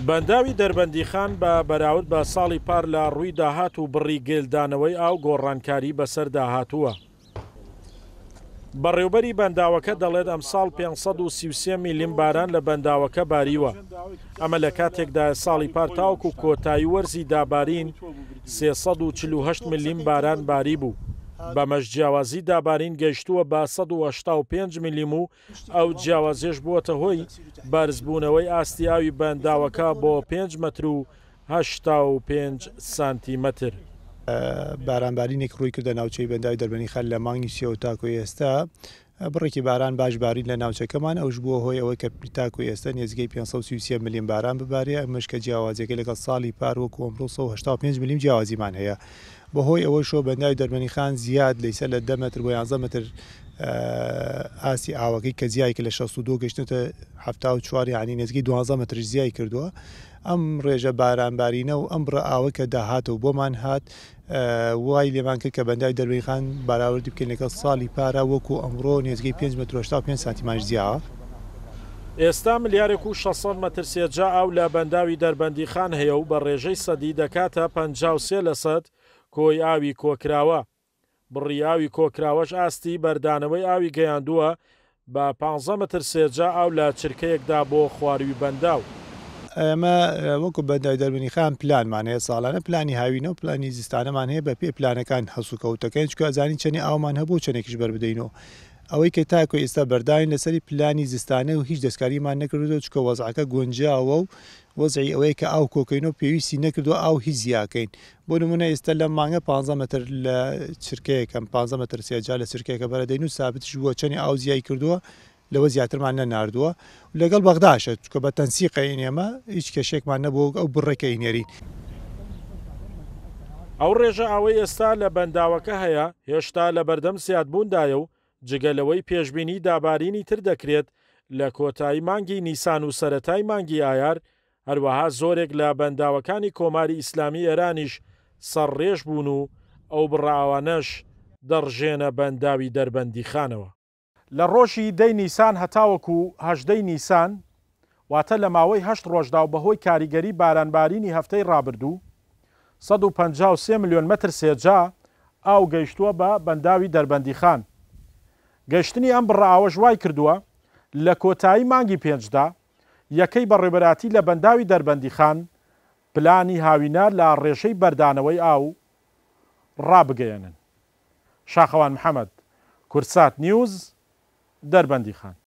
بەنداوی دەربەندیخان بە بەراورد بە ساڵی پار لە ڕووی داهات و بڕی گێلدانەوەی ئاو گۆڕانکاری بەسەر داهاتووە. بەڕێوبەری بەنداوەکە دەڵێت ئەمساڵ 533 میلیم باران لە بەنداوەکە باریوە. ئەمە لە کاتێکدا ساڵی پار تاوەکو کۆتایی وەرزی دابارین 348 میلیم باران باری بوو. بەمەش جیاوازی دابارین گەیشتووە بە 185 میلیم و ئەو جیاوازێش بووەتە هۆی بەرزبوونەوەی ئاستی ئاوی بەنداوەکە بۆ 5 متر و 85 سانتیمەتر. بارانبارینێک ڕووی کردە ناوچەی بەنداوی دەربەندیخان لە مانگی سێوە تاکو ئێستا بڕێکی باران باشبارین لە ناوچەکەمان ئەوش بووە هۆی ئەوەی کە تاکو ئێستا نێزگەی 533 میلیم باران ببارێ ئەمەش کە جیاوازەکە لەگەڵ ساڵی پار وەکو ئەمڕۆ 185 میلیم جیاوازیمان هەیە. بەهۆی ئەوەی شۆ بەنداوی دەربەندیخان زیاد لەیسەر لە 10 متر بۆ 11 متر ئاسی ئاوەکەی کە زیایکە لە 62 گەشتێتە 74 یعنی نێزگەی 12 متر زیای کردووە. ئەم ڕێژە بارانبارینە و ئەم بڕە ئاوە کە داهاتەوە بۆمان هات وای لێمان کرد کە بەنداوی دەربەندیخان بەراوردی بکەین لەگەڵ ساڵی پارە وەکو ئەمڕۆ نێزگەی 5 متر و 85 سانتیمانش زیاوە. ئێستا ملیارێک و 600 مەتر سێجا ئاو لە بەنداوی دەربەندیخان هەیە و بە ڕێژەی سەدی دەکاتە 53% کۆی ئاوی کۆکراوە. بڕی ئاوی کۆکراوەش ئاستی بەردانەوەی ئاوی گەیاندووە بە 15 متر سێجا ئاو لە چرکەیەکدا بۆ خواروی بەنداو. ئەمە وەکو بەنداوی دەربەندیخان پلانمان هەیە ساڵانە پلانی هاوینە و پلانی زستانەمان هەیە بە پێ پلانەکان هەسوکەوتەکەین چکە ئەزانین چەنی ئاومان هەبوو چەندێکیش بەربدەینەوە. ئەوەی کە تاکۆ ئێستا بەرداوین لەسەری پلانی زستانە و هیچ دەستکاریمان نەکردو چکە وەزعەکە گۆنجاوە و وەزعی ئەوەیە کە ئاو کۆکەینەوە پێویستی نەکردو ئاو هیچ زیاکەین. بۆ نمونە ئێستا لە مانگە 15 متر لە چرکەیەکەم 15 متر سێجا لە چرکەیەکە بەرەدەین و سابتش بووە چەنی ئاو زیای کردووە لەوە زیاترمان نەناردووە لەگەڵ بەغداشە چکە بە تەنسیقین ئێمە هیچ کێشێکمان نەبوو ئەو بڕێکە ئینێرین. ئەو ڕێژە ئەوەی ئێستا لە بەنداوەکە هەیە هێشتا لە بەردەم زیادبووندایە و جگەلەوەی پێشبینی دابارینی تر دەکرێت لە کۆتایی مانگی نیسان و سەرەتای مانگی ئایار. هەروەها زۆرێک لە بەنداوەکانی کۆماری ئیسلامی ئێرانیش سەرڕێژ بوون و ئەو بڕاوانەش دەڕژێنە بەنداوی دەربەندیخانەوە. لە ڕۆژی 10 نیسان هەتاوەکو 18 نیسان واتە لە ماوەی 8 ڕۆژدا و بەهۆی کاریگەری بارانبارینی هەفتەی ڕابردوو 153 ملیۆن متر سێجا ئاو گەیشتووە بە بەنداوی دەربەندیخان. گەشتنی ئەم بڕاوەش وای کردووە لە کۆتایی مانگی پێنجدا یەکەی بەڕێبەراتی لە بەنداوی دەربەندیخان پلانی هاوینە لە ڕێژەی بەردانەوەی ئاو ڕابگەیەنن. شاخەوان محەممەد، کورسات نیوز، دەربەندیخان.